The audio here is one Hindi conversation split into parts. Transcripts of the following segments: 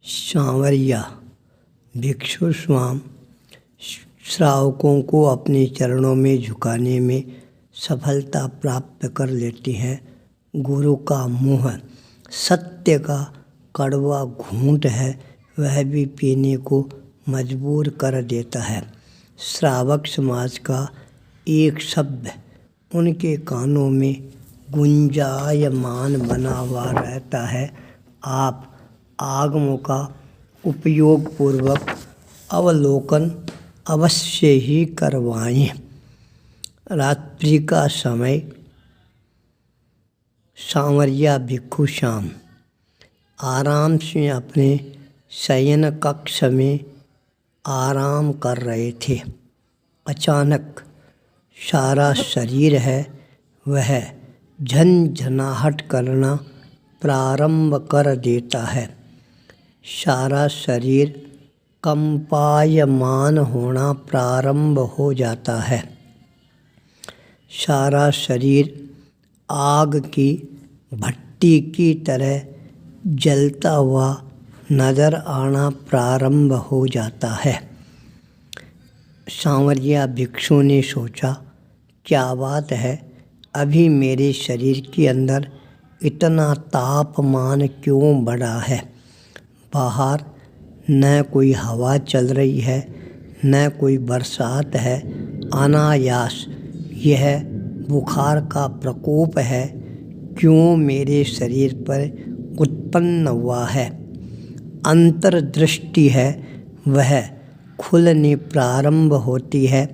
सांवरिया भिक्षु स्वाम श्रावकों को अपने चरणों में झुकाने में सफलता प्राप्त कर लेते हैं। गुरु का मुँह सत्य का कड़वा घूंट है, वह भी पीने को मजबूर कर देता है। श्रावक समाज का एक शब्द उनके कानों में गुंजायमान बना हुआ रहता है। आप आगमों का उपयोग पूर्वक अवलोकन अवश्य ही करवाएं। रात्रि का समय सांवरिया भिक्षु श्याम आराम से अपने शयन कक्ष में आराम कर रहे थे। अचानक सारा शरीर है वह झनझनाहट करना प्रारंभ कर देता है। सारा शरीर कंपायमान होना प्रारंभ हो जाता है। सारा शरीर आग की भट्टी की तरह जलता हुआ नजर आना प्रारंभ हो जाता है। सांवरिया भिक्षु ने सोचा, क्या बात है, अभी मेरे शरीर के अंदर इतना तापमान क्यों बढ़ा है। बाहर न कोई हवा चल रही है, न कोई बरसात है। अनायास यह बुखार का प्रकोप है क्यों मेरे शरीर पर उत्पन्न हुआ है। अंतर्दृष्टि है वह खुलने प्रारंभ होती है।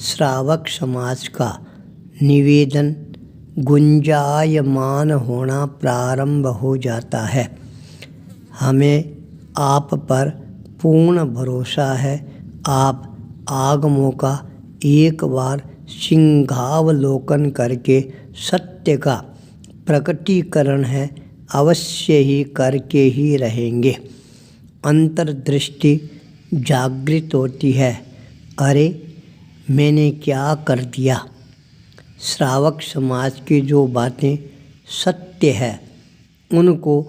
श्रावक समाज का निवेदन गुंजायमान होना प्रारंभ हो जाता है। हमें आप पर पूर्ण भरोसा है। आप आगमों का एक बार सिंहावलोकन करके सत्य का प्रकटीकरण है अवश्य ही करके ही रहेंगे। अंतर्दृष्टि जागृत होती है। अरे मैंने क्या कर दिया। श्रावक समाज की जो बातें सत्य है उनको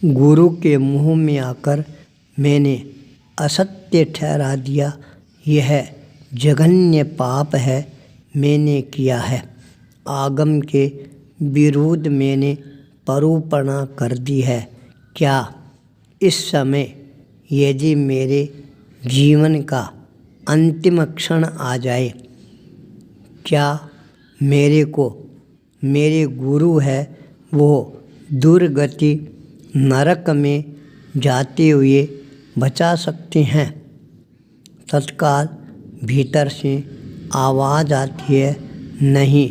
गुरु के मुंह में आकर मैंने असत्य ठहरा दिया। यह जघन्य पाप है मैंने किया है। आगम के विरुद्ध मैंने परुपणा कर दी है। क्या इस समय यदि मेरे जीवन का अंतिम क्षण आ जाए, क्या मेरे को मेरे गुरु है वो दुर्गति नरक में जाते हुए बचा सकते हैं। तत्काल भीतर से आवाज़ आती है, नहीं,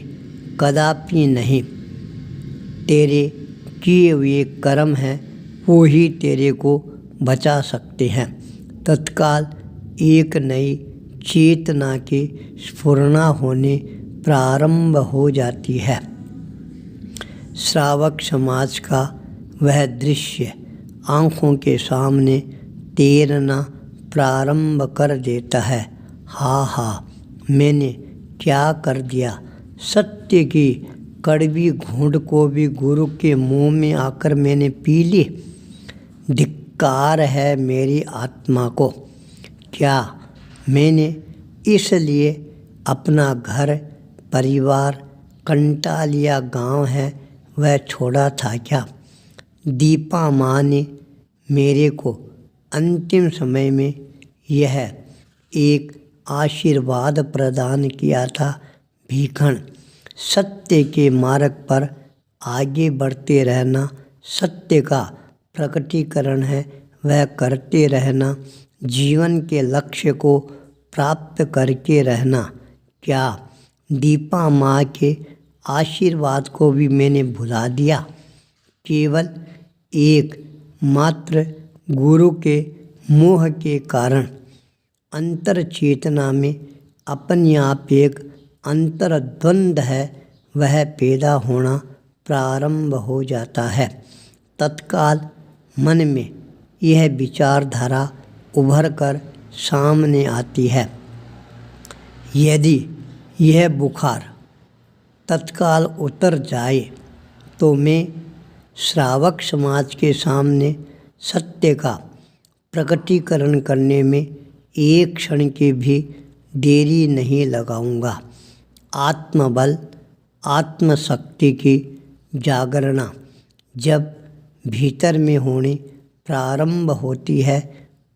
कदापि नहीं। तेरे किए हुए कर्म हैं वो ही तेरे को बचा सकते हैं। तत्काल एक नई चेतना की स्फुरना होने प्रारंभ हो जाती है। श्रावक समाज का वह दृश्य आँखों के सामने तैरना प्रारंभ कर देता है। हा, मैंने क्या कर दिया। सत्य की कड़वी घूंट को भी गुरु के मुंह में आकर मैंने पी ली। धिक्कार है मेरी आत्मा को। क्या मैंने इसलिए अपना घर परिवार कंटालिया गांव है वह छोड़ा था क्या। दीपा माँ ने मेरे को अंतिम समय में यह एक आशीर्वाद प्रदान किया था, भीखण, सत्य के मार्ग पर आगे बढ़ते रहना, सत्य का प्रकटीकरण है वह करते रहना, जीवन के लक्ष्य को प्राप्त करके रहना। क्या दीपा माँ के आशीर्वाद को भी मैंने भुला दिया। केवल एक मात्र गुरु के मोह के कारण अंतर चेतना में अपने आप एक अंतर्द्वंद है वह पैदा होना प्रारंभ हो जाता है। तत्काल मन में यह विचारधारा उभर कर सामने आती है, यदि यह बुखार तत्काल उतर जाए तो मैं श्रावक समाज के सामने सत्य का प्रकटीकरण करने में एक क्षण की भी देरी नहीं लगाऊंगा। आत्मबल, आत्मशक्ति की जागरणा जब भीतर में होने प्रारंभ होती है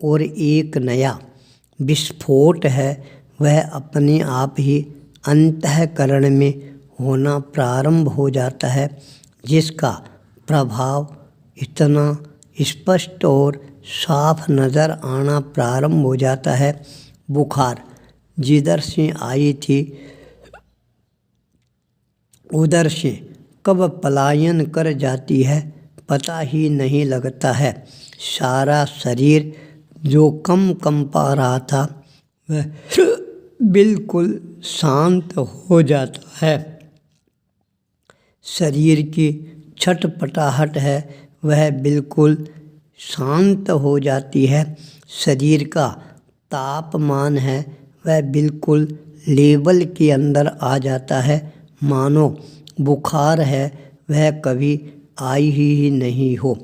और एक नया विस्फोट है वह अपने आप ही अंतःकरण में होना प्रारंभ हो जाता है, जिसका प्रभाव इतना स्पष्ट और साफ नज़र आना प्रारंभ हो जाता है। बुखार जिधर से आई थी उधर से कब पलायन कर जाती है पता ही नहीं लगता है। सारा शरीर जो कंपा रहा था वह बिल्कुल शांत हो जाता है। शरीर की छटपटाहट है वह बिल्कुल शांत हो जाती है। शरीर का तापमान है वह बिल्कुल लेवल के अंदर आ जाता है, मानो बुखार है वह कभी आई ही नहीं हो।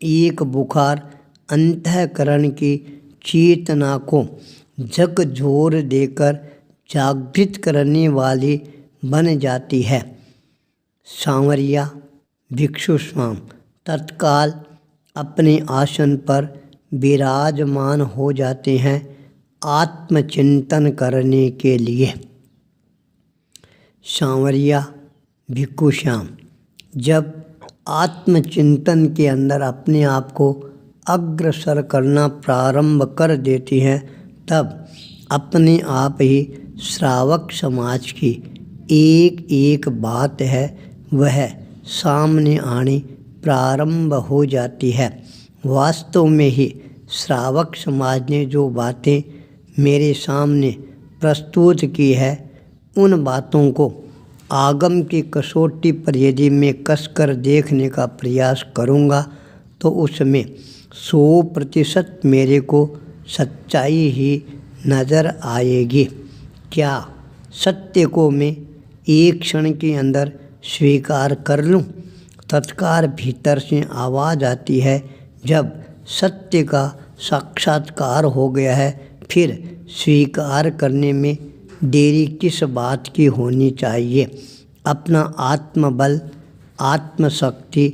एक बुखार अंतःकरण की चेतना को झकझोर देकर जागृत करने वाली बन जाती है। सांवरिया भिक्षु स्वाम तत्काल अपने आसन पर विराजमान हो जाते हैं आत्मचिंतन करने के लिए। सांवरिया भिक्षु श्याम जब आत्मचिंतन के अंदर अपने आप को अग्रसर करना प्रारंभ कर देती हैं तब अपने आप ही श्रावक समाज की एक एक बात है वह सामने आनी प्रारंभ हो जाती है। वास्तव में ही श्रावक समाज ने जो बातें मेरे सामने प्रस्तुत की है उन बातों को आगम की कसौटी पर यदि मैं कसकर देखने का प्रयास करूँगा तो उसमें 100% मेरे को सच्चाई ही नज़र आएगी। क्या सत्य को मैं एक क्षण के अंदर स्वीकार कर लूँ? तत्काल भीतर से आवाज़ आती है, जब सत्य का साक्षात्कार हो गया है फिर स्वीकार करने में देरी किस बात की होनी चाहिए। अपना आत्मबल, आत्मशक्ति,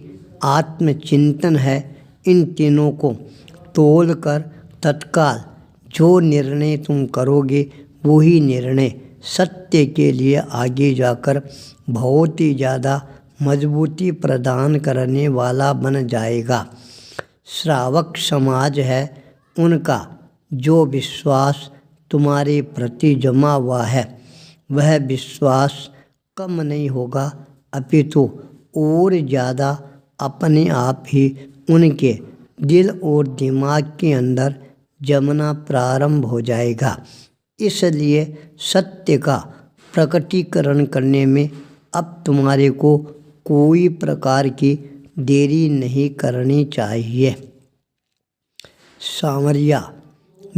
आत्मचिंतन है, इन तीनों को तोलकर तत्काल जो निर्णय तुम करोगे वही निर्णय सत्य के लिए आगे जाकर बहुत ही ज़्यादा मजबूती प्रदान करने वाला बन जाएगा। श्रावक समाज है, उनका जो विश्वास तुम्हारे प्रति जमा हुआ है वह विश्वास कम नहीं होगा, अपितु और ज़्यादा अपने आप ही उनके दिल और दिमाग के अंदर जमना प्रारंभ हो जाएगा। इसलिए सत्य का प्रकटीकरण करने में अब तुम्हारे को कोई प्रकार की देरी नहीं करनी चाहिए। सांवरिया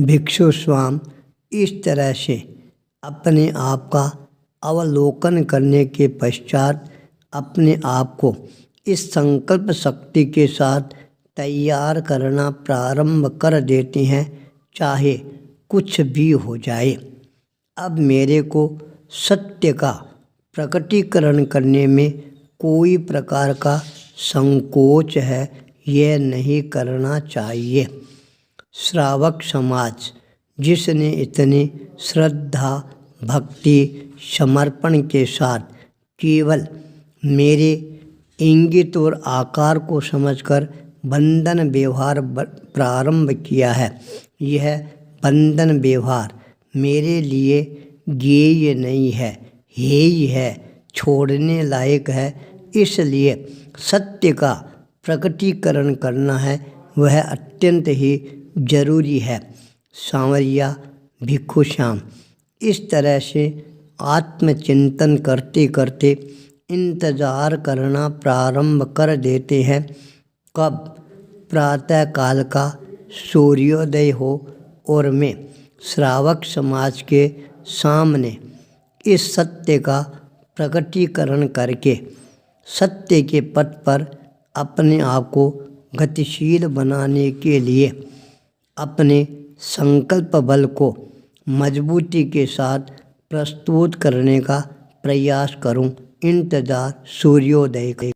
भिक्षु स्वाम इस तरह से अपने आप का अवलोकन करने के पश्चात अपने आप को इस संकल्प शक्ति के साथ तैयार करना प्रारंभ कर देते हैं, चाहे कुछ भी हो जाए। अब मेरे को सत्य का प्रकटीकरण करने में कोई प्रकार का संकोच है, यह नहीं करना चाहिए। श्रावक समाज जिसने इतनी श्रद्धा, भक्ति, समर्पण के साथ केवल मेरे इंगित और आकार को समझकर बंधन व्यवहार प्रारंभ किया है, यह बंधन व्यवहार मेरे लिए ज्ञेय नहीं है, हेय है, छोड़ने लायक है। इसलिए सत्य का प्रकटीकरण करना है वह अत्यंत ही जरूरी है। सांवरिया भिक्षु श्याम इस तरह से आत्मचिंतन करते करते इंतज़ार करना प्रारंभ कर देते हैं कब प्रातः काल का सूर्योदय हो और मैं श्रावक समाज के सामने इस सत्य का प्रकटीकरण करके सत्य के पथ पर अपने आप को गतिशील बनाने के लिए अपने संकल्प बल को मजबूती के साथ प्रस्तुत करने का प्रयास करूं। इंतज़ार सूर्योदय का।